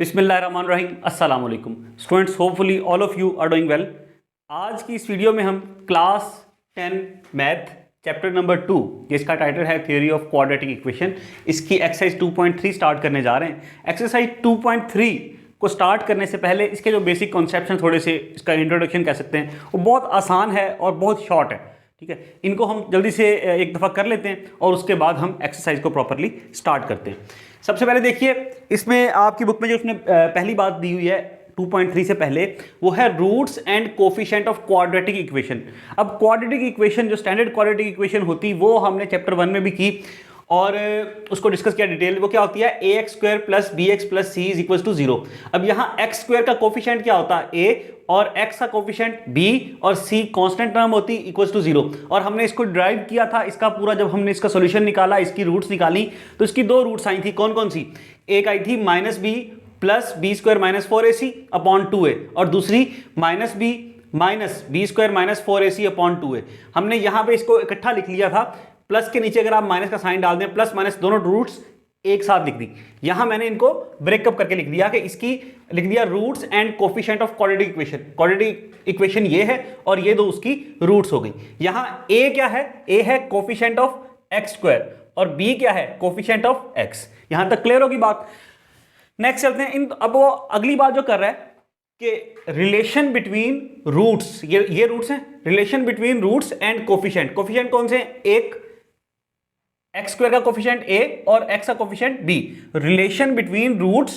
बिस्मिल्लाहिर्रहमानिर्रहीम, अस्सलाम वालेकुम students, hopefully all of are doing well. आज की इस वीडियो में हम क्लास 10 मैथ चैप्टर नंबर 2 जिसका टाइटल है थ्योरी ऑफ क्वाड्रेटिक इक्वेशन, इसकी एक्सरसाइज 2.3 स्टार्ट करने जा रहे हैं। एक्सरसाइज 2.3 को स्टार्ट करने से पहले इसके जो बेसिक कॉन्सेप्ट हैं, थोड़े से इसका इंट्रोडक्शन कह सकते हैं, वो बहुत आसान है और बहुत शॉर्ट है। ठीक है, इनको हम जल्दी से एक दफ़ा कर लेते हैं और उसके बाद हम एक्सरसाइज को प्रॉपरली स्टार्ट करते हैं। सबसे पहले देखिए, इसमें आपकी बुक में जो उसने पहली बात दी हुई है 2.3 से पहले, वो है roots and coefficient of quadratic equation. अब क्वाड्रेटिक इक्वेशन, जो स्टैंडर्ड क्वाड्रेटिक इक्वेशन होती, वो हमने चैप्टर 1 में भी की और उसको डिस्कस किया डिटेल। वो क्या होती है, ax² plus bx plus c is equal to 0। अब यहाँ x² का कोफिशिएंट क्या होता है, a, और x का कोफिशिएंट b और c कांस्टेंट टर्म होती इक्वल टू 0। और हमने इसको ड्राइव किया था, इसका पूरा जब हमने इसका सॉल्यूशन निकाला, इसकी रूट्स निकाली, तो इसकी दो रूट्स आई थी। कौन कौन सी? एक आई थी -b plus b² minus 4ac upon 2a, और दूसरी -b minus b² minus 4ac upon 2a। हमने यहाँ पे इसको इकट्ठा लिख लिया था, प्लस के नीचे अगर आप माइनस का साइन डाल दें, प्लस माइनस दोनों रूट्स एक साथ लिख दी। यहां मैंने इनको ब्रेकअप करके लिख दिया कि इसकी लिख दिया roots and coefficient of quadratic equation. Quadratic equation ये है और ये दो उसकी रूट्स हो गई। यहां a क्या है, a है कोफिशिएंट ऑफ x² और b क्या है, कोफिशिएंट ऑफ x। यहां तक क्लियर होगी बात। नेक्स्ट चलते हैं। अब वो अगली बात जो कर रहा है कि रिलेशन बिटवीन रूट्स, ये रूट्स हैं, relation between roots and coefficient. Coefficient कौन से हैं? एक x² का कोफिशिएंट a और x का coefficient b। Relation between roots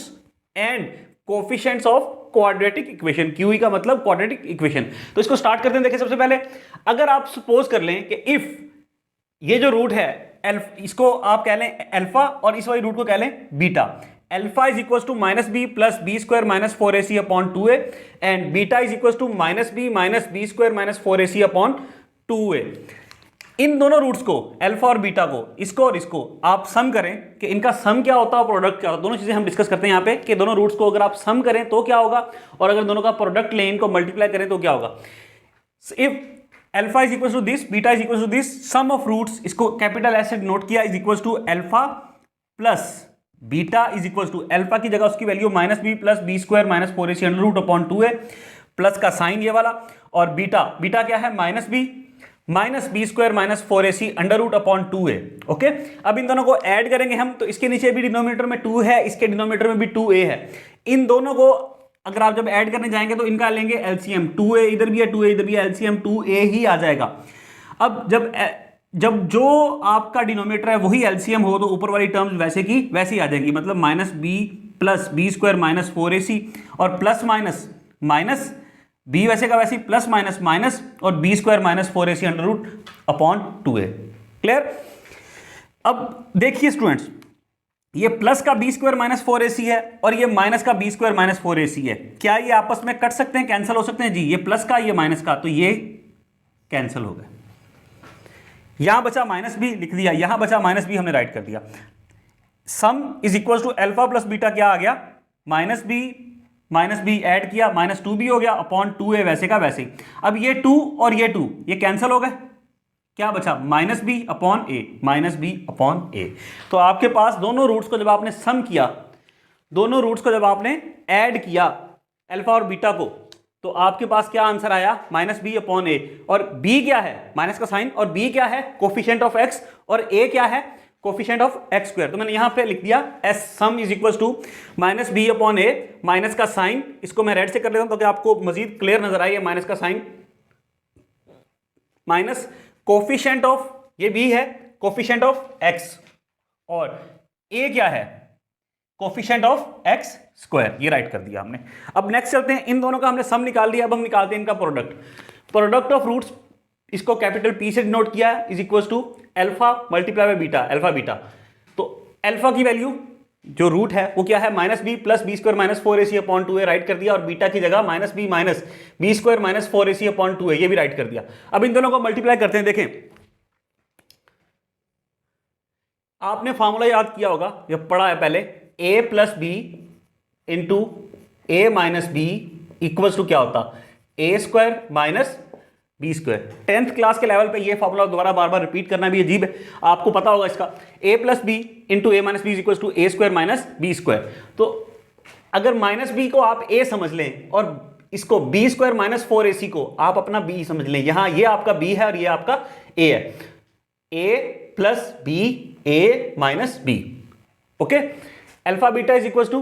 and coefficients of quadratic equation. QE का मतलब क्वाड्रेटिक इक्वेशन। तो इसको स्टार्ट करते हैं। देखिए, सबसे पहले अगर आप सपोज कर लें कि इफ ये जो रूट है इसको आप कह लें अल्फा और इस वाली रूट को कह लें beta. Alpha is equal to -b plus b² minus 4ac upon 2a and beta is equal to -b minus b² minus 4ac upon 2a। इन दोनों रूट्स को, अल्फा और बीटा को, इसको और इसको आप सम करें कि इनका सम क्या होता है, प्रोडक्ट क्या होता है। दोनों चीजें हम डिस्कस करते हैं यहाँ पे कि दोनों रूट्स को अगर आप सम करें तो क्या होगा, और अगर दोनों का प्रोडक्ट लें, इनको मल्टीप्लाई करें तो क्या होगा। If alpha is equal to this, beta is equal to this, sum of roots, इसको कैपिटल एस से नोट किया, is equal to alpha plus beta is equal to, alpha की जगह उसकी value -b plus b² minus 4ac under root upon 2a, plus का sign ये वाला, और बीटा क्या है, -b minus b² minus 4ac under root upon 2a। Okay, अब इन दोनों को ऐड करेंगे हम, तो इसके नीचे भी डिनोमिनेटर में 2 है, इसके डिनोमिनेटर में भी 2a है। इन दोनों को अगर आप जब ऐड करने जाएंगे तो इनका लेंगे एलसीएम। 2a इधर भी है, 2a इधर भी है, एलसीएम 2a ही आ जाएगा। अब जब जो आपका डिनोमिनेटर है वही एलसीएम हो, तो ऊपर वाली टर्म्स वैसे की वैसे ही आ जाएंगी। मतलब -b plus b² minus 4ac और प्लस माइनस b वैसे का वैसे प्लस माइनस और b² minus 4ac under root upon 2a। Clear? अब देखिए स्टूडेंट्स, ये प्लस का b² माइनस 4ac है और ये माइनस का b² माइनस 4ac है। क्या ये आपस में कट सकते हैं, कैंसिल हो सकते हैं? जी, ये प्लस का ये माइनस का, तो ये कैंसिल हो गए। यहां बचा -b लिख दिया, यहां बचा -b हमने राइट कर दिया। Sum is equal to alpha plus beta क्या आ गया, -b ऐड किया, -2b हो गया अपॉन 2a वैसे का वैसे ही। अब ये 2 और ये 2 ये कैंसिल हो गए, क्या बचा, -b अपॉन a। तो आपके पास दोनों रूट्स को जब आपने सम किया, दोनों रूट्स को जब आपने ऐड किया अल्फा और बीटा को, तो आपके पास क्या आंसर आया, -b अपॉन a। और b क्या है, माइनस का साइन, और b क्या है, कोफिशिएंट ऑफ x, और a क्या है, कोफिशिएंट ऑफ x²। तो मैंने यहां पे लिख दिया s sum is equal to -b upon a, minus का साइन, इसको मैं रेड से कर लेता हूं ताकि आपको मजीद क्लियर नजर आए, माइनस का साइन, माइनस कोफिशिएंट ऑफ, ये b है, कोफिशिएंट ऑफ x, और a क्या है, कोफिशिएंट ऑफ x²। ये राइट कर दिया हमने। अब नेक्स्ट चलते हैं, इन दोनों का हमने सम निकाल दिया, अब हम निकालते हैं इनका प्रोडक्ट ऑफ रूट्स। इसको कैपिटल P से डिनोट किया, is equal to alpha multiply by beta, alpha beta. तो अल्फा की वैल्यू जो रूट है वो क्या है, -b plus b² minus 4ac upon 2a write कर दिया, और बीटा की जगह -b minus b² minus 4ac upon 2a ये भी राइट कर दिया। अब इन दोनों को मल्टीप्लाई करते हैं। देखें, आपने फॉर्मूला याद किया होगा, जब पढ़ा है पहले, a plus b into a minus b equals to क्या होता, a² minus b²। 10th class के लेवल पे ये फॉर्मूला दोबारा बार बार रिपीट करना भी अजीब है, आपको पता होगा इसका। a plus B into a minus b equal to a² minus b²। तो अगर माइनस बी को आप ए समझ लें और इसको बी स्क्वायर माइनस 4ac को आप अपना बी समझ लें, यहां ये आपका बी है और ये आपका ए है, A plus B A minus B. Okay, alpha beta is equal to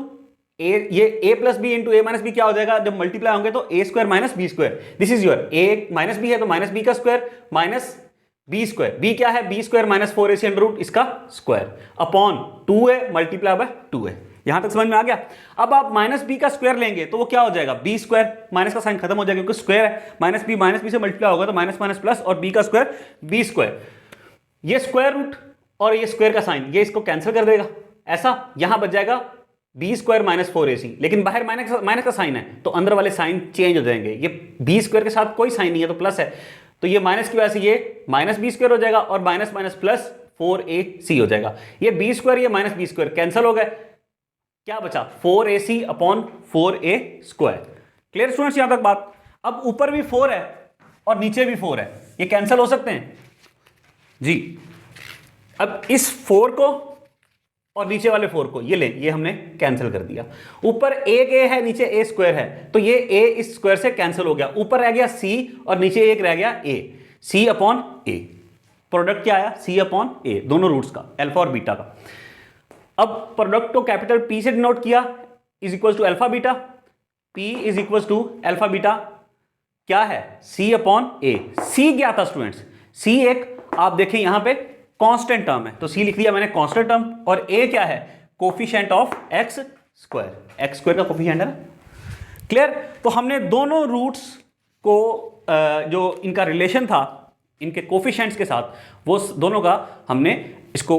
A, ये A plus B into A minus B क्या हो जाएगा जब मल्टीप्लाई होंगे तो A square minus B square. This is your A minus B है तो minus B का square minus B square, B क्या है B square minus 4ac under root इसका स्क्वायर अपॉन 2 है मल्टीप्लाई बाय 2 है। यहां तक समझ में आ गया। अब आप माइनस बी का स्क्वायर लेंगे तो वो क्या हो जाएगा बी स्क्वायर, माइनस का साइन खत्म हो जाएगा क्योंकि स्क्वायर है, माइनस बी से मल्टीप्लाई होगा तो माइनस माइनस प्लस और बी का स्क्वायर बी स्क्वायर, ये स्क्वायर रूट और ये स्क्वायर का साइन ये इसको कैंसिल कर देगा, ऐसा यहां बच जाएगा बी स्क्वायर माइनस 4ac, लेकिन बाहर माइनस का साइन है तो अंदर वाले साइन चेंज हो जाएंगे, ये बी स्क्वायर के साथ कोई साइन नहीं है तो प्लस है, तो ये माइनस की वजह से ये माइनस बी स्क्वायर हो जाएगा और माइनस माइनस प्लस 4ac हो जाएगा, ये बी स्क्वायर ये माइनस बी स्क्वायर कैंसिल हो गए, क्या बचा 4ac upon 4a square. Clear students यहां तक बात। अब ऊपर भी 4 है और नीचे भी 4 है, ये कैंसिल हो सकते हैं जी। अब इस 4 को और नीचे वाले 4 को ये लें, ये हमने कैंसिल कर दिया, ऊपर एक a है नीचे a स्क्वायर है तो ये a इस स्क्वायर से कैंसिल हो गया, ऊपर रह गया c और नीचे एक रह गया a, c upon a, product क्या आया c अपॉन a, दोनों रूट्स का अल्फा और बीटा का। अब प्रोडक्ट को कैपिटल P से डिनोट किया is equal to alpha beta, P is equal to alpha beta क्या है c अपॉन a। c क्या था स्टूडेंट्स, c एक आप देखें यहां पे कांस्टेंट टर्म है तो c लिख दिया मैंने कांस्टेंट टर्म, और a क्या है कोफिशिएंट ऑफ x स्क्वायर का कोफिशिएंट है ना। क्लियर, तो हमने दोनों रूट्स को जो इनका रिलेशन था इनके कोफिशिएंट्स के साथ वो दोनों का हमने इसको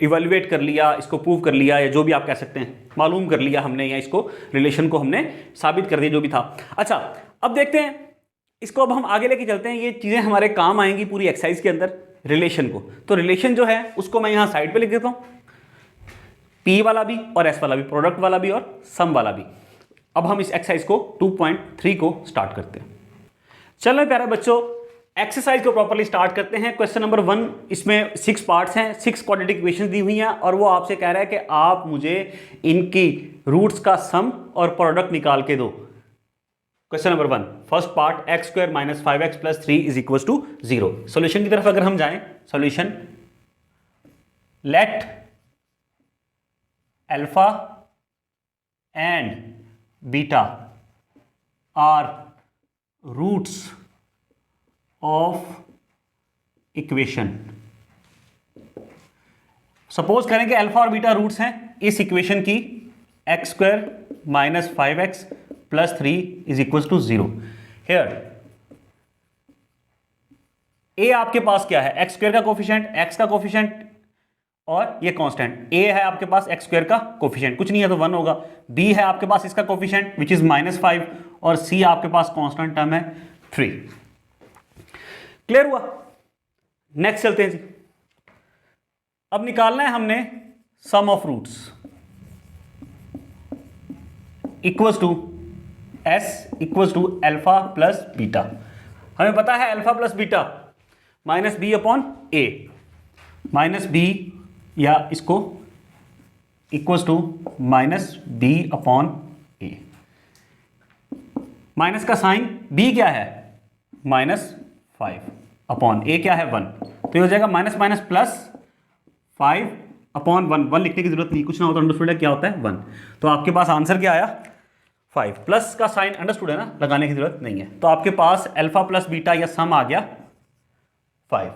इवैल्यूएट कर लिया, इसको प्रूव कर लिया या जो भी आप कह सकते हैं मालूम कर लिया हमने, या इसको रिलेशन को हमने साबित कर दिया जो भी था। अच्छा अब देखते हैं इसको, अब हम आगे लेके चलते हैं, ये चीज़ें हमारे काम आएंगी पूरी एक्सरसाइज के अंदर रिलेशन को। तो रिलेशन जो है उसको मैं यहाँ साइड पे लिख देता हूँ, P वाला भी और S वाला भी, प्रोडक्ट वाला भी और सम वाला भी। अब हम इस एक्सरसाइज को 2.3 को स्टार्ट करते हैं। चलो प्यारे बच्चों एक्सरसाइज को प्रॉपर्ली स्टार्ट करते हैं। क्वेश्चन नंबर 1, इसमें 6 पार्ट्स हैं, 6 क्वाड्रेटिक इक्वेशंस दी हुई हैं और वो आपसे कह रहा है कि आप मुझे इनकी रूट्स का सम और प्रोडक्ट निकाल के दो। Question number 1 first part x square minus 5x plus 3 is equal to 0। Solution की तरफ अगर हम जाएं, solution let alpha and beta are roots of equation. Suppose करें कि अल्फा और बीटा रूट्स हैं इस इक्वेशन की, x square minus 5x plus 3 is equal to 0। Here a आपके पास क्या है, एक्स स्क्वायर का कोफिशिएंट, x का कोफिशिएंट और ये कांस्टेंट। a है आपके पास एक्स स्क्वायर का कोफिशिएंट, कुछ नहीं है तो 1 होगा। b है आपके पास इसका कोफिशिएंट विच इज -5 और c आपके पास कांस्टेंट टर्म है 3। क्लियर हुआ। नेक्स्ट चलते हैं जी। अब निकालना है हमने sum of roots equals to s equals to alpha plus beta. हमें पता है alpha plus beta minus B upon A, minus B या इसको equals to minus B upon A. Minus का साइन b क्या है -5 अपॉन a क्या है 1, तो ये हो जाएगा माइनस माइनस प्लस 5 अपॉन 1 लिखने की जरूरत नहीं, कुछ ना हो तो अंडरस्टूड है क्या होता है 1। तो आपके पास आंसर क्या आया 5, प्लस का साइन अंडरस्टूड है ना, लगाने की जरूरत नहीं है। तो आपके पास अल्फा प्लस बीटा या सम आ गया 5।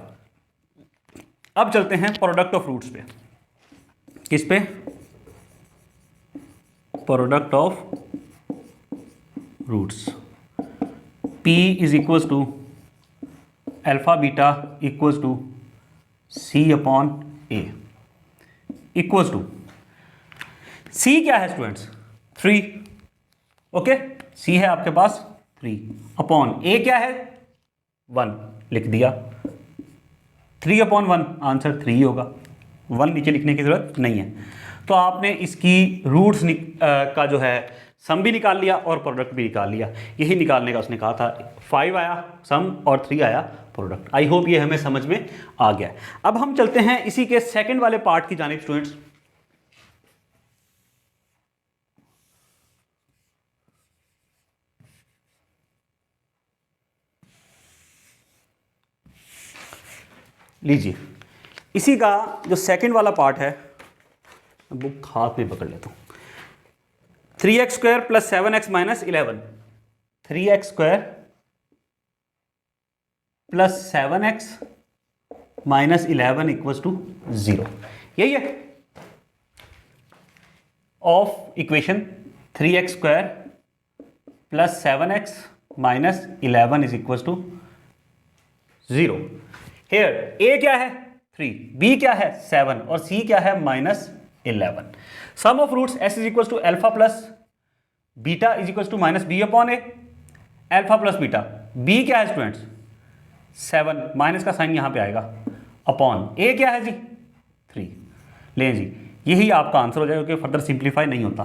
अब चलते हैं प्रोडक्ट ऑफ रूट्स पे। किस पे, product of roots. P is equals to alpha beta equals to C upon A equals to C क्या है स्टूडेंट्स 3। ओके, C है आपके पास 3 अपॉन A क्या है 1 लिख दिया, 3 अपॉन 1 आंसर 3 होगा, 1 नीचे लिखने की जरूरत नहीं है। तो आपने इसकी रूट्स का जो है सम भी निकाल लिया और प्रोडक्ट भी निकाल लिया। यही निकालने का उसने कहा था, 5 आया सम और 3 आया प्रोडक्ट। आई होप ये हमें समझ में आ गया। अब हम चलते हैं इसी के सेकंड वाले पार्ट की जानिब स्टूडेंट्स। लीजिए, इसी का जो सेकंड वाला पार्ट है, बुक हाथ में पकड़ लेता हूँ। 3x² + 7x - 11, 3x² + 7x - 11 = 0। यही है of equation 3x² + 7x - 11 = 0। Here a क्या है 3, b क्या है 7 और c क्या है -11। Sum of roots s = alpha plus beta = -b/a, alpha plus beta. b क्या है स्टूडेंट्स 7, माइनस का साइन यहां पे आएगा, अपॉन a क्या है जी 3। लें जी, यही आपका आंसर हो जाएगा क्योंकि फर्दर सिंप्लीफाई नहीं होता।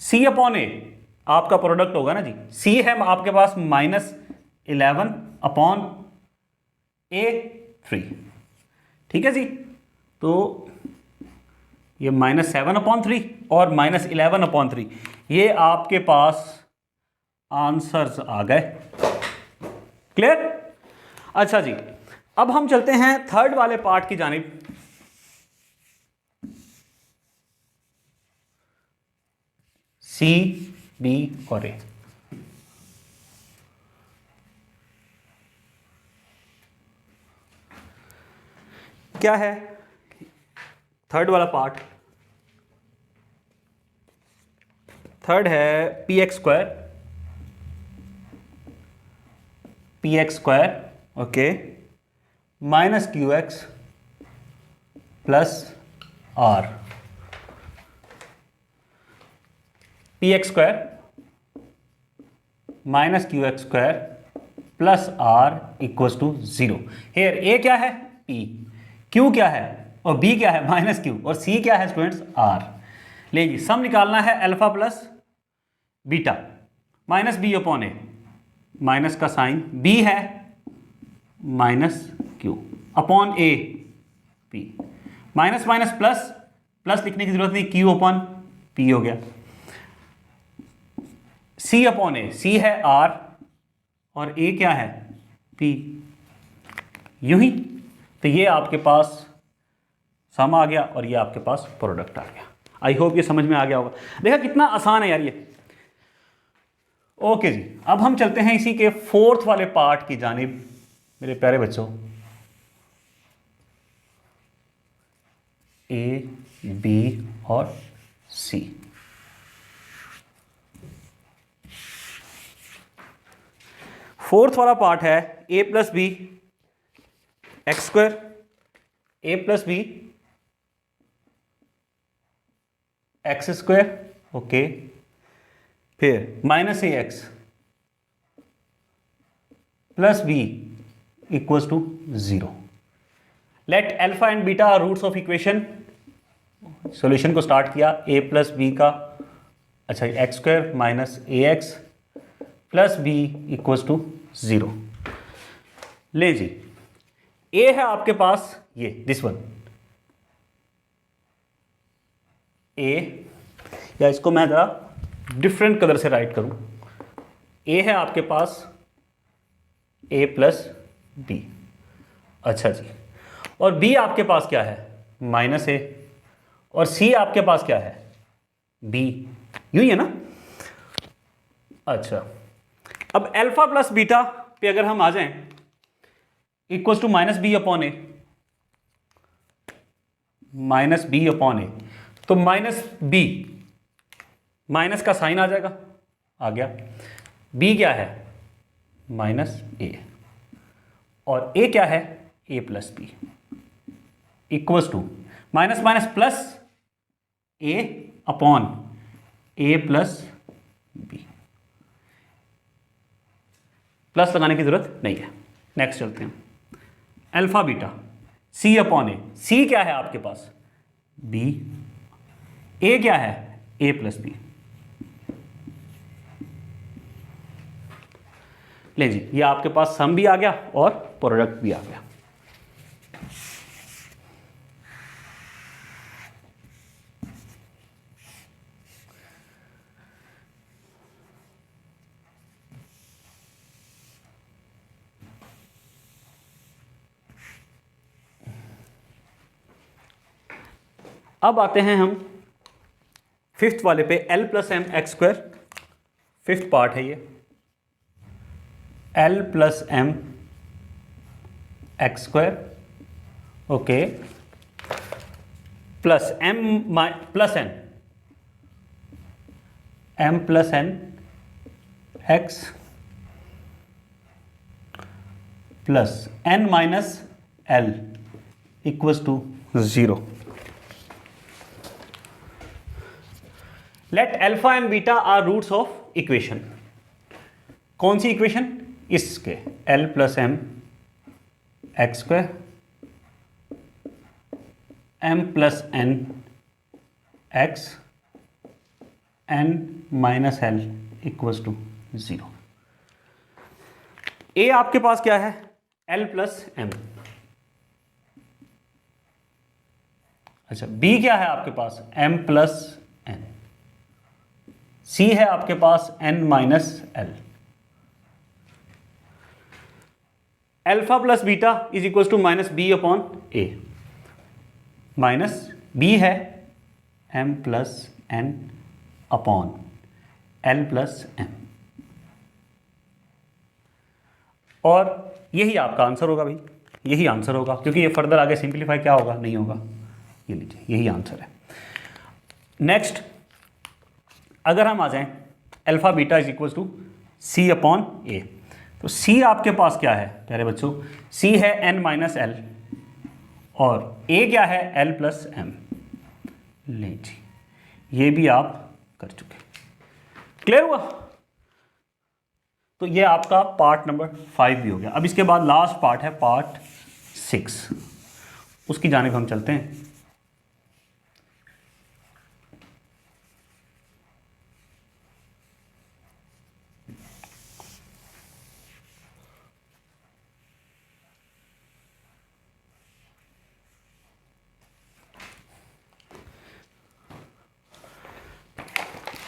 c/a आपका प्रोडक्ट होगा ना जी, c है आपके पास -11 अपॉन a3। ठीक है जी, तो ये -7/3 और -11/3, ये आपके पास आंसर्स आ गए। क्लियर? अच्छा जी, अब हम चलते हैं थर्ड वाले पार्ट की जानिब। सी, बी और ए। क्या है थर्ड वाला पार्ट? थर्ड है px² okay -qx + r। px² -qx² + r = 0। Here a क्या है p, q क्या है और b क्या है -q और c क्या है स्टूडेंट्स r। लेंगे सम निकालना है alpha plus beta -b/a, minus का साइन b है -q upon a p, minus minus plus, plus लिखने की जरूरत नहीं, q/p हो गया। c/a, c है r और a क्या है p, यूं ही। तो ये आपके पास सम आ गया और ये आपके पास प्रोडक्ट आ गया। आई होप ये समझ में आ गया होगा। देखा कितना आसान है यार ये। ओके जी, अब हम चलते हैं इसी के फोर्थ वाले पार्ट की जानिब मेरे प्यारे बच्चों। ए, बी और सी। फोर्थ वाला पार्ट है a + b x², a + b x² okay, फिर -ax + b = 0। Let alpha and beta are roots of equation. Solution को स्टार्ट किया a + b का, अच्छा x² - ax + b = 0। ले जी, a है आपके पास ये दिस वन a, या इसको मैं जरा डिफरेंट कलर से राइट करूं। a है आपके पास a + b, अच्छा जी, और b आपके पास क्या है -a और c आपके पास क्या है b, यूं ही है ना। अच्छा, अब अल्फा प्लस बीटा पे अगर हम आ जाएं = -b/a, -b/a, तो -b, माइनस का साइन आ जाएगा, आ गया। b क्या है -a और a क्या है a + b = minus minus plus a upon a + b। Plus लगाने की जरूरत नहीं है। नेक्स्ट चलते हैं, अल्फा बीटा c/a, c क्या है आपके पास b, a क्या है a + b। ले जी, ये आपके पास सम भी आ गया और प्रोडक्ट भी आ गया। अब आते हैं हम फिफ्थ वाले पे, L plus M x square, fifth part है ये, L plus M x square, okay, plus M plus N, M plus N x plus N minus L equals to 0। Let alpha and beta are roots of equation. कौन सी equation? इसके L plus M x square, M plus N x, N minus L equals to 0। A आपके पास क्या है? L plus M. अच्छा, B क्या है आपके पास? M plus N. सी है आपके पास N minus L. Alpha plus beta is equal to minus B upon A. Minus B है M plus N upon L plus M, और यही आपका आंसर होगा भाई, यही आंसर होगा, क्योंकि ये फर्दर आगे सिंप्लीफाई क्या होगा? नहीं होगा। ये लीजिए, यही आंसर है। नेक्स्ट, अगर हम आ जाएं alpha beta is equal to C upon A, तो सी आपके पास क्या है प्यारे बच्चों? सी है एन माइनस एल, और ए क्या है? L plus M. ले जी, ये भी आप कर चुके। क्लियर हुआ? तो ये आपका पार्ट नंबर 5 भी हो गया। अब इसके बाद लास्ट पार्ट है पार्ट 6, उसकी जानिब हम चलते हैं।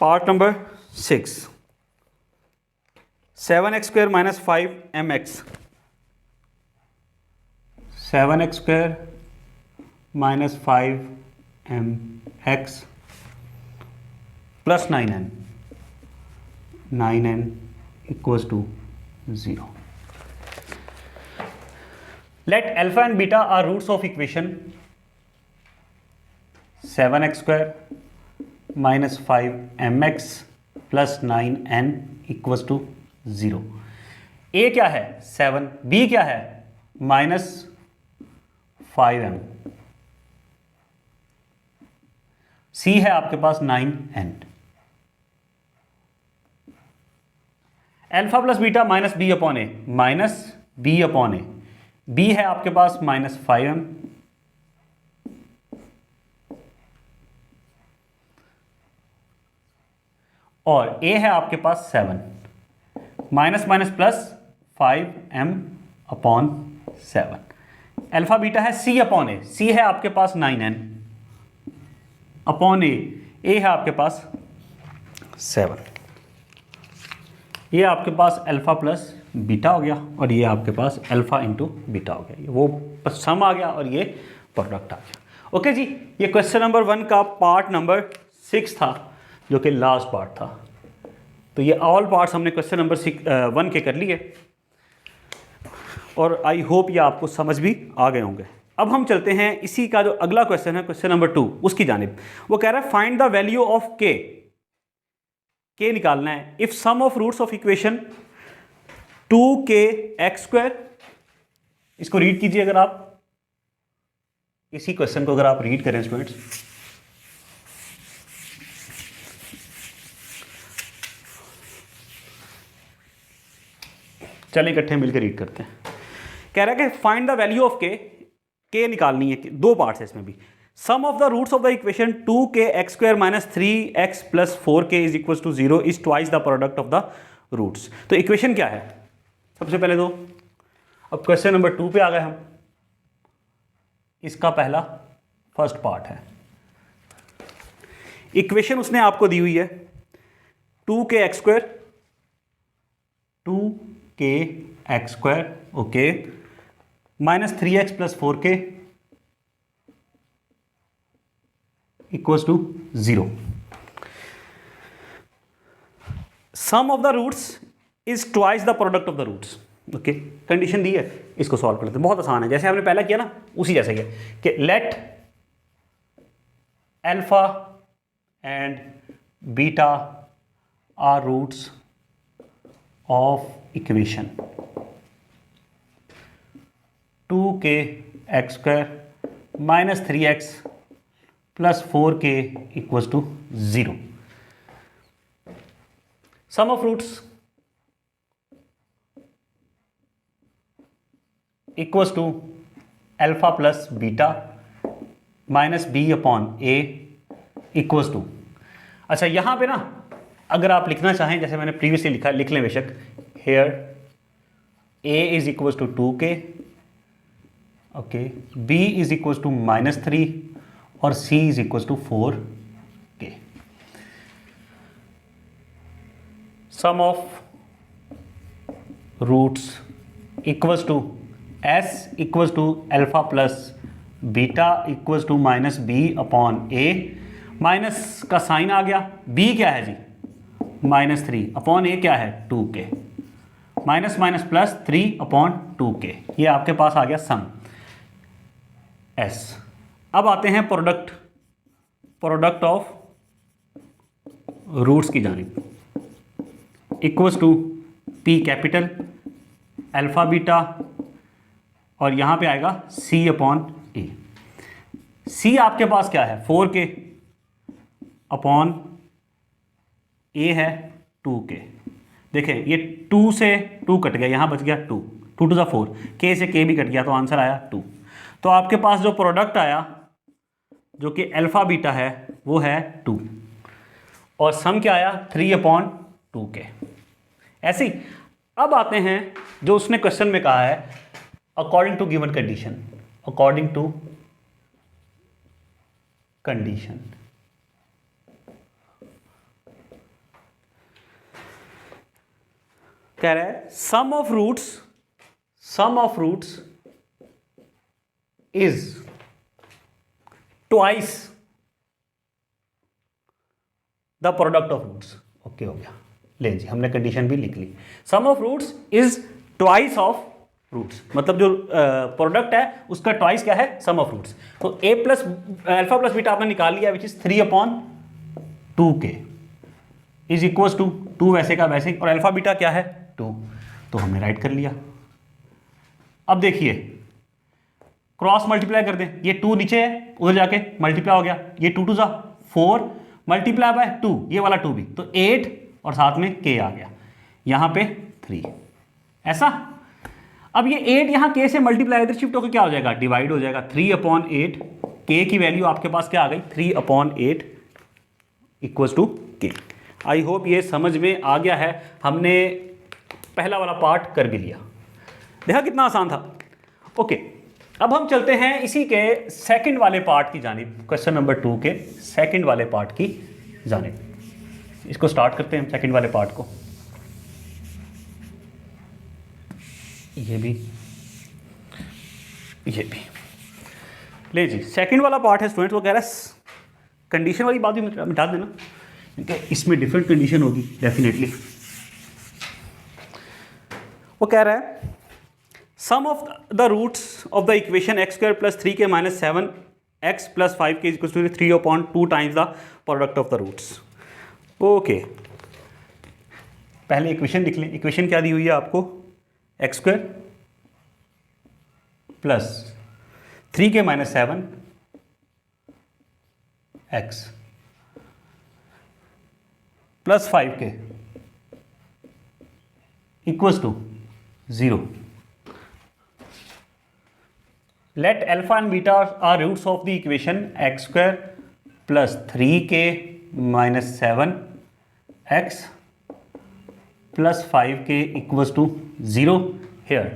Part number 6, 7x square minus 5mx, 7x square minus 5mx plus 9n, 9n equals to 0। Let alpha and beta are roots of equation 7x square minus 5mx plus 9n equals to 0। A क्या है? 7, B क्या है? Minus 5m, C है आपके पास 9n। Alpha plus beta minus B upon A, minus B upon A. B है आपके पास माइनस 5m, और ए है आपके पास 7, minus minus plus 5m upon 7। Alpha beta है सी अपॉन ए, सी है आपके पास 9n अपॉन ए है आपके पास 7। ये आपके पास अल्फा प्लस बीटा हो गया, और ये आपके पास अल्फा इंटू बीटा हो गया। वो सम आ गया और ये प्रोडक्ट आ गया। ओके जी, ये क्वेश्चन नंबर 1 का पार्ट नंबर 6 था, जो कि लास्ट पार्ट था। तो ये ऑल पार्ट्स हमने क्वेश्चन नंबर 1 के कर लिए, और आई होप ये आपको समझ भी आ गए होंगे। अब हम चलते हैं इसी का जो अगला क्वेश्चन है, क्वेश्चन नंबर 2, उसकी जानिब। वो कह रहा है फाइंड द वैल्यू ऑफ के निकालना है if sum of roots of equation 2kx square. इसको रीड कीजिए, अगर आप इसी क्वेश्चन को अगर आप रीड करें स्टूडेंट्स, चलिए इकट्ठे मिलकर रीड करते हैं। कह रहा है कि फाइंड द वैल्यू ऑफ के निकालनी है। दो पार्ट्स है इसमें भी। Sum of the roots of the equation 2kx square minus 3x plus 4k is equal to 0 is twice the product of the roots. तो इक्वेशन क्या है सबसे पहले तो, अब क्वेश्चन नंबर 2 पे आ गए हम। इसका पहला फर्स्ट पार्ट है, इक्वेशन उसने आपको दी हुई है 2kx square, 2kx square okay, minus 3x plus 4k equals to 0। Sum of the roots is twice the product of the roots. Okay, condition दी है, इसको सॉल्व कर लेते हैं। बहुत आसान है, जैसे हमने पहला किया ना उसी जैसे किया कि let alpha and beta are roots of equation 2k x square minus 3x plus 4k equals to 0। Sum of roots equals to alpha plus beta minus B upon A equals to. अच्छा, यहां पे ना अगर आप लिखना चाहें, जैसे मैंने प्रीवियसली लिखा, लिख लें बेशक। Here a is equals to 2k, okay, b is equals to -3 और c is equals to 4k। Sum of roots equals to s equals to alpha plus beta equals to minus B upon A. Minus का sign आ गया, b क्या है जी -3 upon ए क्या है 2k, minus minus plus 3 upon 2k। ये आपके पास आ गया सम s। अब आते हैं प्रोडक्ट ऑफ रूट्स की जानिब। Equals to p capital alpha beta और यहां पे आएगा c अपॉन ए। c आपके पास क्या है 4k अपॉन a है 2k। देखें ये 2 से 2 कट गया, यहां बच गया 2, 2 टू 4, k से k भी कट गया तो आंसर आया 2। तो आपके पास जो प्रोडक्ट आया जो कि अल्फा बीटा है वो है 2 और सम क्या आया 3 अपॉन 2k। ऐसे ही अब आते हैं जो उसने क्वेश्चन में कहा है according to given condition. According to condition कह रहा है sum of roots is twice the product of roots. Okay हो गया, ले जी हमने कंडीशन भी लिख ली। Sum of roots is twice of roots, मतलब जो प्रोडक्ट है उसका ट्वाइस क्या है सम ऑफ रूट्स। तो a plus alpha plus beta आपने निकाल लिया which is 3 upon 2k is equals to 2 वैसे का वैसे और अल्फा बीटा क्या है 2, तो हमने राइट कर लिया। अब देखिए क्रॉस मल्टीप्लाई कर दें, ये 2 नीचे है उधर जाके मल्टीप्लाई हो गया, ये 2 2 4 मल्टीप्लाई बाय 2, ये वाला 2 भी, तो 8 और साथ में k आ गया, यहां पे 3 ऐसा। अब ये 8 यहां k से मल्टीप्लाई इधर शिफ्ट होकर क्या हो जाएगा डिवाइड हो जाएगा 3 अपॉन 8, k की वैल्यू आपके पास क्या आ गई 3 upon 8 equals to k। I hope ये समझ में आ गया है। हमने पहला वाला पार्ट कर भी लिया, देखा कितना आसान था। ओके, अब हम चलते हैं इसी के सेकंड वाले पार्ट की जानिब, क्वेश्चन नंबर 2 के सेकंड वाले पार्ट की जानिब। इसको स्टार्ट करते हैं हम सेकंड वाले पार्ट को। ये भी ले जी, सेकंड वाला पार्ट है स्टूडेंट्स। वो कह रहा है कंडीशन वाली बात भी मिटा देना क्योंकि इसमें डिफरेंट कंडीशन होगी डेफिनेटली। वो कह रहा है sum of the roots of the equation x square plus 3k minus 7x plus 5k equals to 3 upon 2 times the product of the roots. Okay, पहले इक्वेशन लिख लें। इक्वेशन क्या दी हुई है आपको x square plus 3k minus 7x plus 5k equals to 0। Let alpha and beta are roots of the equation x square plus 3k minus 7x plus 5k equals to 0. Here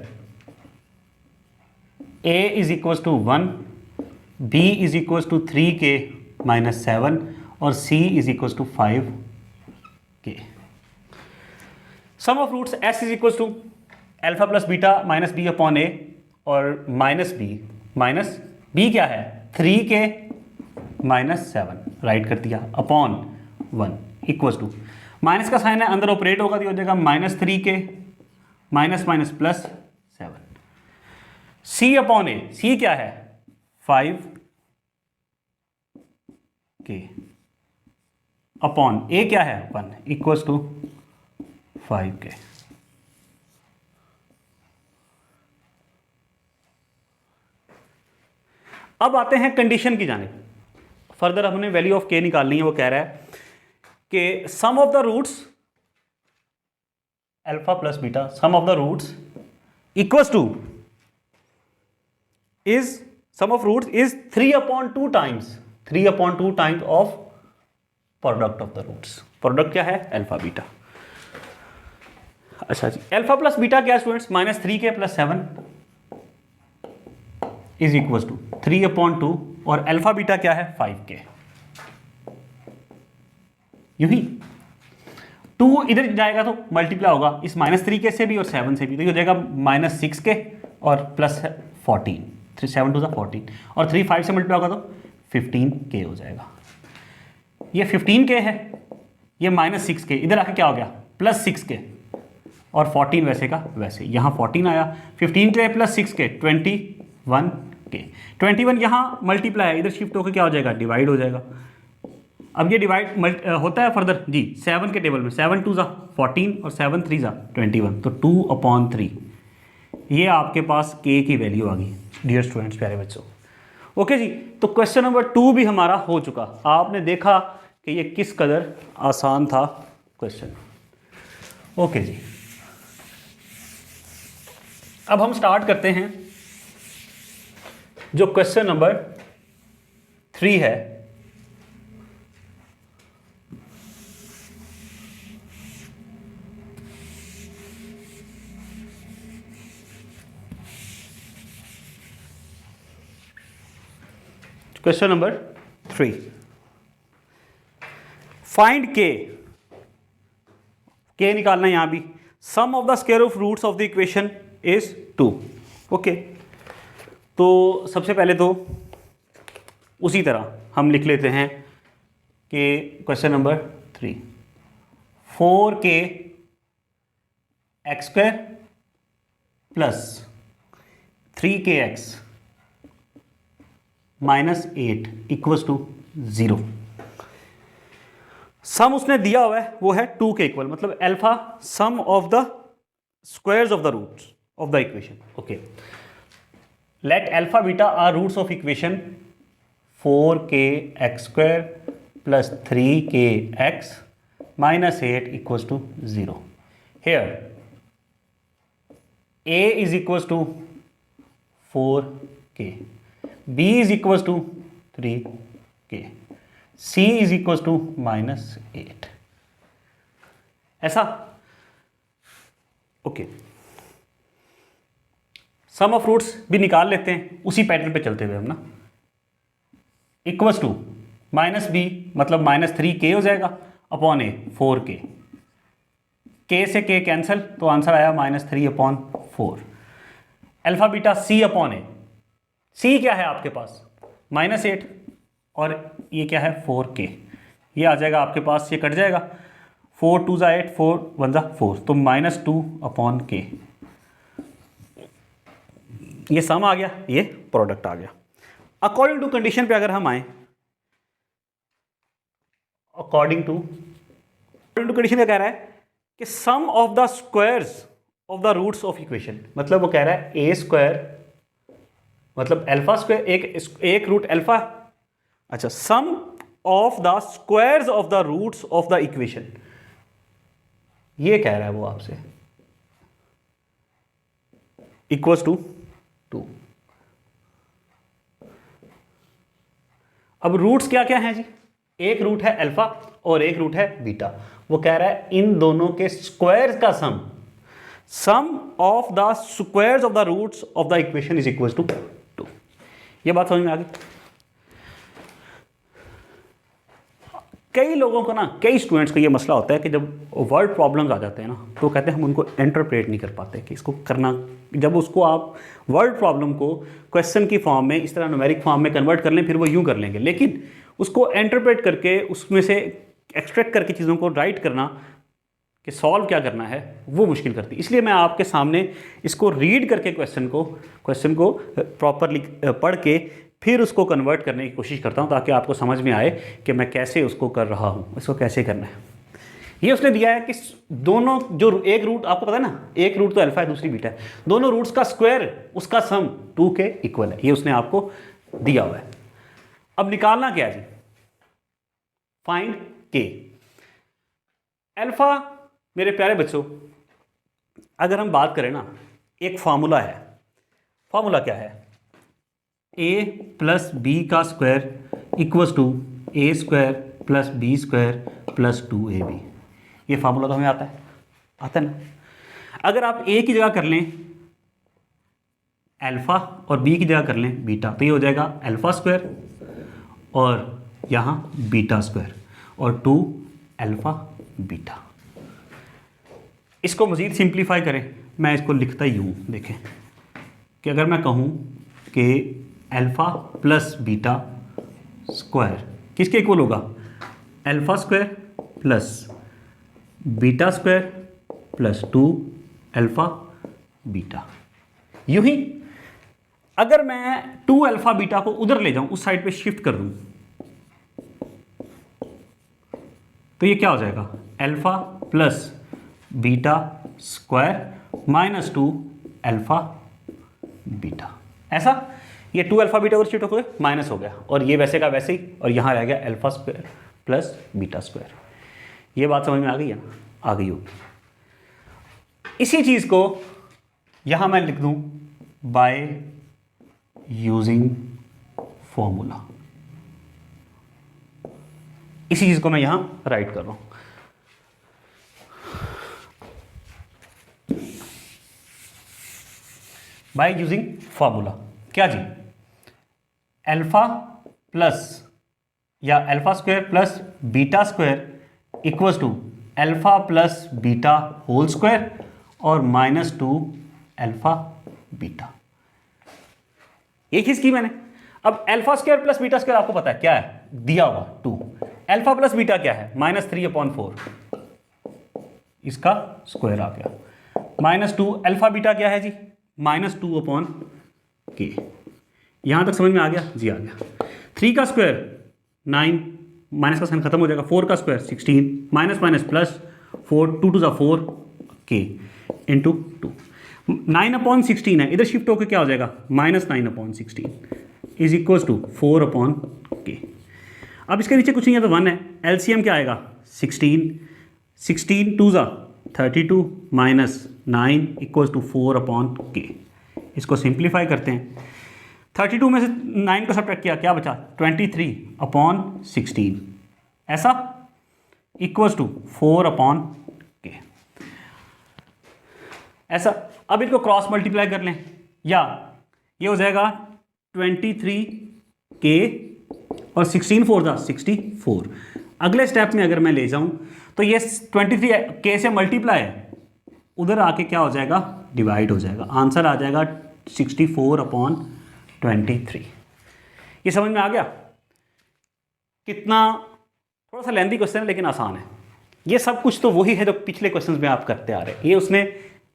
a is equals to 1, b is equals to 3k minus 7 और c is equals to 5k. Sum of roots s is equals to alpha plus beta minus b upon a और minus B क्या है 3k -7 right कर दिया upon 1 equals to, minus का sign है अंदर operate होगा तो हो जाएगा -3k minus minus plus 7 c upon a, c क्या है 5k अपॉन ए क्या है 1 इक्वल्स टू 5k। अब आते हैं कंडीशन की जानिब। फर्दर हमने वैल्यू ऑफ k निकालनी है। वो कह रहा है कि sum of the roots alpha plus beta, sum of the roots equals to is sum of roots is 3/2 times of product of the roots. Product क्या है अल्फा बीटा। अच्छा जी, अल्फा प्लस बीटा क्या students -3k + 7 is equal to 3/2 और alpha beta क्या है 5k। यूं ही 2 इधर जाएगा तो मल्टीप्लाई होगा इस -3k से भी और 7 से भी, तो ये हो जाएगा -6k और +14, 7 2 14 और 3 5 से मल्टीप्लाई होगा तो 15k हो जाएगा। ये 15k है, ये -6k, इधर आके क्या हो गया +6k और 14 वैसे का वैसे, यहाँ 14 आया, 15k + 6k 21k, 21 यहाँ मल्टीप्लाई है, इधर शिफ्ट होकर क्या हो जाएगा डिवाइड हो जाएगा। अब ये डिवाइड होता है फर्दर जी 7 के टेबल में, 7 2 14 और 7 3 21, तो 2/3 ये आपके पास k की वैल्यू आ गई डियर स्टूडेंट्स, प्यारे बच्चों। ओके जी, तो क्वेश्चन नंबर 2 भी हमारा हो चुका। आपने देखा कि ये किस कदर आसान था क्वेश्चन। ओके जी, अब हम स्टार्ट करते हैं जो क्वेश्चन नंबर 3 है। क्वेश्चन नंबर 3, फाइंड k निकालना है यहां भी। Sum of the square of roots of the equation is 2। Okay, तो सबसे पहले तो उसी तरह हम लिख लेते हैं कि question number 3 4k x² plus 3kx -8 equals to 0। Sum उसने दिया हुआ है वो है 2 के इक्वल, मतलब alpha sum of the squares of the roots of the equation. Okay, let alpha beta are roots of equation 4kx² plus 3kx -8 equals to 0। Here a is equals to 4k, b is equals to 3k, c is equals to -8। ऐसा okay, some of roots भी निकाल लेते हैं उसी pattern पे चलते हुए हम ना। इक्वल्स टू -b मतलब -3k हो जाएगा अपॉन a 4k, k से k कैंसिल तो आंसर आया -3/4। Alpha beta c upon a, c क्या है आपके पास -8 और ये क्या है 4k, ये आ जाएगा आपके पास, ये कट जाएगा 4 2 8 4 1 4, तो -2/k। ये सम आ गया, ये प्रोडक्ट आ गया। अकॉर्डिंग टू कंडीशन पे अगर हम आए, अकॉर्डिंग टू कंडीशन क्या कह रहा है कि sum of the squares of the roots of equation, मतलब वो कह रहा है a² मतलब अल्फा स्क्वायर, एक रूट अल्फा, अच्छा sum of the squares of the roots of the equation, ये कह रहा है वो आपसे, इक्वल्स टू 2। अब रूट्स क्या क्या हैं जी, एक रूट है अल्फा और एक रूट है बीटा। वो कह रहा है इन दोनों के स्क्वायर्स का sum of the squares of the roots of the equation is equals to 2। ये बात समझ में आ गई। कई लोगों को ना, कई स्टूडेंट्स को ये मसला होता है कि जब वर्ड प्रॉब्लम्स आ जाते हैं ना तो कहते हैं हम उनको इंटरप्रेट नहीं कर पाते कि इसको करना, जब उसको आप वर्ड प्रॉब्लम को क्वेश्चन की फॉर्म में इस तरह न्यूमेरिक फॉर्म में कन्वर्ट कर लें फिर वो यूं कर लेंगे, लेकिन उसको इंटरप्रेट करके उसमें से एक्सट्रैक्ट करके चीज़ों को राइट करना कि सॉल्व क्या करना है वो मुश्किल करती है। इसलिए मैं आपके सामने इसको रीड करके क्वेश्चन को प्रॉपरली पढ़ के फिर उसको कन्वर्ट करने की कोशिश करता हूँ ताकि आपको समझ में आए कि मैं कैसे उसको कर रहा हूँ, इसको कैसे करना है। ये उसने दिया है कि दोनों जो एक रूट आपको पता है ना, एक रूट तो अल्फा है दूसरी बीटा है, दोनों रूट्स का स्क्वायर उसका सम 2 के इक्वल है। ये उसने आपको दिया हुआ है। अब निकालना क्या है जी, फाइंड के। अल्फा मेरे प्यारे बच्चों अगर हम बात करें ना, एक फार्मूला है। फार्मूला क्या है, a प्लस बी का square equals to A square plus B square plus 2ab। ये फार्मूला तो हमें आता है ना। अगर आप a की जगह कर लें अल्फा और b की जगह कर लें बीटा, तो ये हो जाएगा अल्फा स्क्वायर और यहाँ बीटा स्क्वायर और 2 अल्फा बीटा। इसको मज़ीद सिंप्लीफाई करें, मैं इसको लिखता ही हूँ। देखें कि अगर मैं कहूँ कि अल्फ़ा प्लस बीटा स्क्वायर किसके इक्वल होगा, alpha square plus beta square plus 2 alpha beta. यूँ ही अगर मैं 2 अल्फ़ा बीटा को उधर ले जाऊँ, उस साइड पे शिफ्ट कर दूँ, तो ये क्या हो जाएगा, alpha plus beta square minus 2 alpha beta. ऐसा ये 2 अल्फ़ा बीटा को शिफ्ट हो गए, माइनस हो गया, और ये वैसे का वैसे ही, और यहाँ रह गया alpha square plus beta square. ये बात समझ में आ गई है ना, आ गई होगी। इसी चीज़ को यहाँ मैं लिख दूँ बाय यूजिंग फॉर्मूला। इसी चीज़ को मैं यहाँ राइट कर रहा हूँ। बाय यूजिंग फॉर्मूला क्या जी, अल्फा प्लस या alpha square plus beta square equals to alpha plus beta whole square और माइनस 2 अल्फा बीटा। एक चीज की मैंने। अब alpha square plus beta square आपको पता है क्या है, दिया हुआ 2। अल्फा प्लस बीटा क्या है, -3/4, इसका स्क्वायर आ गया। -2 अल्फा बीटा क्या है जी, -2/k। यहां तक समझ में आ गया जी, आ गया। 3 का स्क्वायर 9, माइनस का साइन खत्म हो जाएगा, 4 का square 16, minus minus plus 4, 2 to 4 k into 2। 9/16 है, इधर शिफ्ट होकर क्या हो जाएगा, -9/16 इज इक्वल टू 4/k। अब इसके नीचे कुछ नहीं है तो 1 है, एलसीएम क्या आएगा 16, 16 2 32 माइनस 9 इक्वल टू 4/k। इसको सिंप्लीफाई करते हैं, 32 में से 9 को सब्ट्रैक्ट किया, क्या बचा 23/16, ऐसा इक्वल्स टू 4/k। ऐसा अब इनको क्रॉस मल्टीप्लाई कर लें, या ये हो जाएगा 23k और 16 4 64। अगले स्टेप में अगर मैं ले जाऊं तो ये 23k से मल्टीप्लाई है, उधर आके क्या हो जाएगा, डिवाइड हो जाएगा। आंसर आ जाएगा 64/23। ये समझ में आ गया कितना, थोड़ा सा लेंथी क्वेश्चन है लेकिन आसान है। ये सब कुछ तो वही है जो पिछले क्वेश्चंस में आप करते आ रहे हैं। ये उसने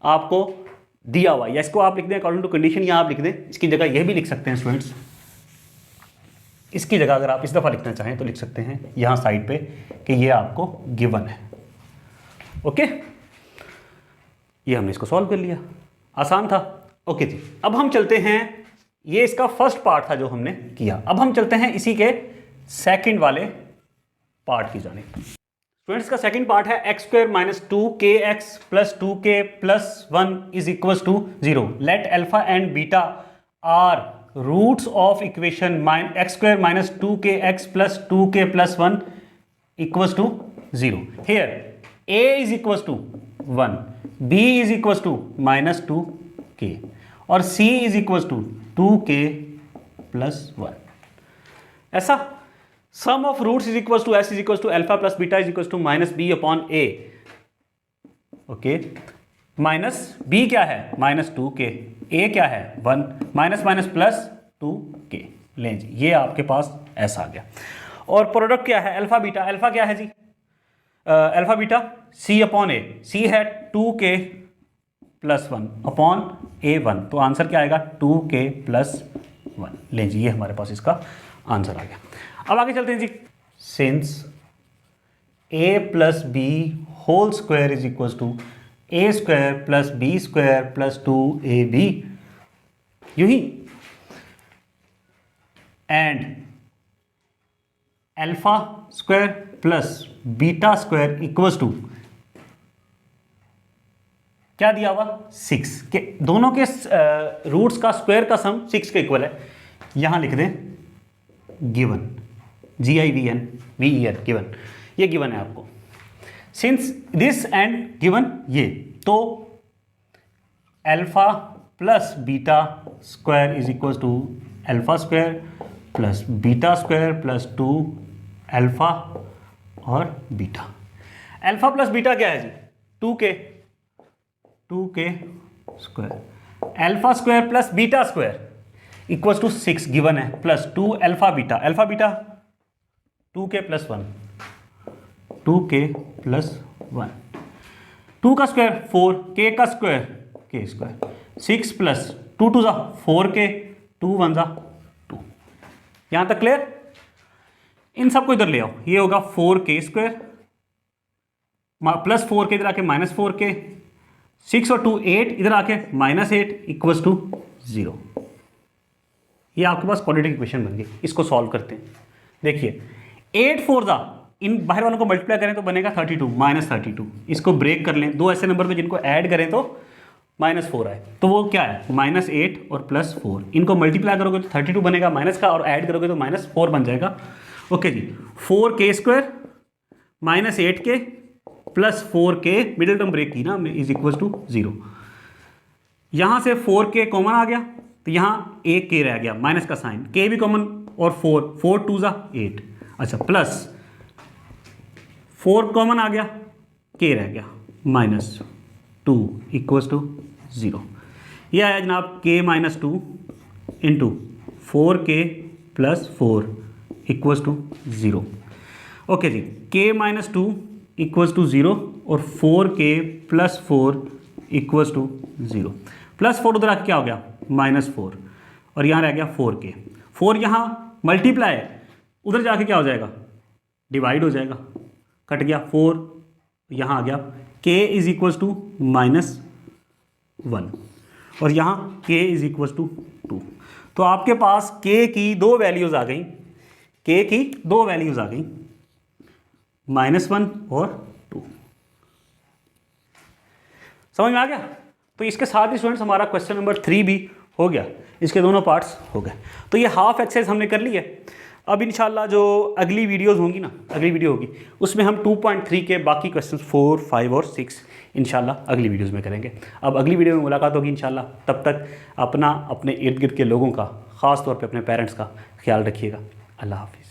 आपको दिया हुआ, या इसको आप लिख दें अकॉर्डिंग टू कंडीशन, या आप लिख दें इसकी जगह यह भी लिख सकते हैं स्टूडेंट्स। इसकी जगह अगर आप इस दफ़ा लिखना चाहें तो लिख सकते हैं यहाँ साइड पे कि ये आपको गिवन है। ओके, ये हमने इसको सॉल्व कर लिया, आसान था। ओके जी, अब हम चलते हैं, ये इसका फर्स्ट पार्ट था जो हमने किया। अब हम चलते हैं इसी के सेकंड वाले पार्ट की जाने। स्टूडेंट्स का सेकंड पार्ट है x² - 2kx + 2k + 1 is equal to 0। Let alpha and beta are roots of equation x² - 2kx + 2k + 1 equal to 0। Here a is equal to 1, b is equal to -2k और c is equal to 2k + 1। ऐसा sum of roots is equal to s is equal to alpha plus beta is equal to -b/a। Okay, minus b क्या है -2k, a क्या है 1, minus minus plus 2k। लें जी, ये आपके पास ऐसा आ गया। और प्रोडक्ट क्या है अल्फा बीटा, अल्फा क्या है जी alpha beta c upon a, c है 2k प्लस 1 अपॉन a1, तो आंसर क्या आएगा 2k प्लस 1। ले जी ये हमारे पास इसका आंसर आ गया। अब आगे चलते हैं जी। Since a plus b whole square is equal to A square plus B square plus 2ab, यूं ही and alpha square plus beta square equals to क्या दिया हुआ 6 के, दोनों के रूट्स का स्क्वायर का सम 6 के इक्वल है। यहां लिख दें गिवन, GIVN गिवन, ये गिवन है आपको। सिंस दिस एंड गिवन ये, तो alpha plus beta square is equal to alpha square plus beta square plus 2 alpha और बीटा। अल्फा प्लस बीटा क्या है जी 2k square, alpha square plus beta square equals to 6 given है, plus 2 alpha beta, alpha beta 2k plus 1, 2k plus 1, 2 का square 4, k का square k square, 6 plus 2 2 4k, 2 1 2। यहां तक clear? इन सबको इधर ले आओ, ये होगा 4k स्क्वायर प्लस 4k इधर आके माइनस 4k, 6 और 2 8 इधर आके माइनस 8 इक्वल्स टू 0। ये आपके पास क्वाड्रेटिक इक्वेशन बन गई। इसको सॉल्व करते हैं। देखिए 8 4 दा इन बाहर वालों को मल्टीप्लाई करें तो बनेगा 32 माइनस 32। इसको ब्रेक कर लें, दो ऐसे नंबर में जिनको ऐड करें तो -4 आए, तो वो क्या है -8 और प्लस 4। इनको मल्टीप्लाई करोगे तो 32 बनेगा माइनस का, और ऐड करोगे तो -4 बन जाएगा। ओके जी, 4k square minus 8k plus 4k, middle term break की ना हमने, इज इक्वल टू 0। यहां से 4k कॉमन आ गया तो यहां एक k रह गया, माइनस का साइन, k भी कॉमन और 4 2 8, अच्छा प्लस 4 कॉमन आ गया, k रह गया -2 इक्वल्स टू 0। यह आया जनाब k minus 2 into 4k plus 4 equals to 0। Okay जी, k माइनस 2 इक्वल्स टू 0 और 4k plus 4 equals to 0। Plus 4 उधर आके क्या हो गया -4, और यहाँ रह गया 4k। 4 यहाँ मल्टीप्लाई है, उधर जाके क्या हो जाएगा डिवाइड हो जाएगा, कट गया 4, यहाँ आ गया k इज इक्वल्स टू -1 और यहाँ k इज इक्वल्स टू 2। तो आपके पास k की दो वैल्यूज़ आ गई, k की दो वैल्यूज़ आ गई, -1 और 2। समझ में आ गया? तो इसके साथ ही स्टूडेंट्स हमारा क्वेश्चन नंबर 3 भी हो गया, इसके दोनों पार्ट्स हो गए। तो ये हाफ एक्सरसाइज हमने कर ली है। अब इंशाल्लाह जो अगली वीडियोस होंगी ना, अगली वीडियो होगी उसमें हम 2.3 के बाकी क्वेश्चंस 4 5 और 6 इंशाल्लाह अगली वीडियोस में करेंगे। अब अगली वीडियो में मुलाकात होगी इंशाल्लाह। तब तक अपना अपने इर्द गिर्द के लोगों का, ख़ास तौर पे अपने पेरेंट्स का ख्याल रखिएगा। अल्लाह हाफिज़।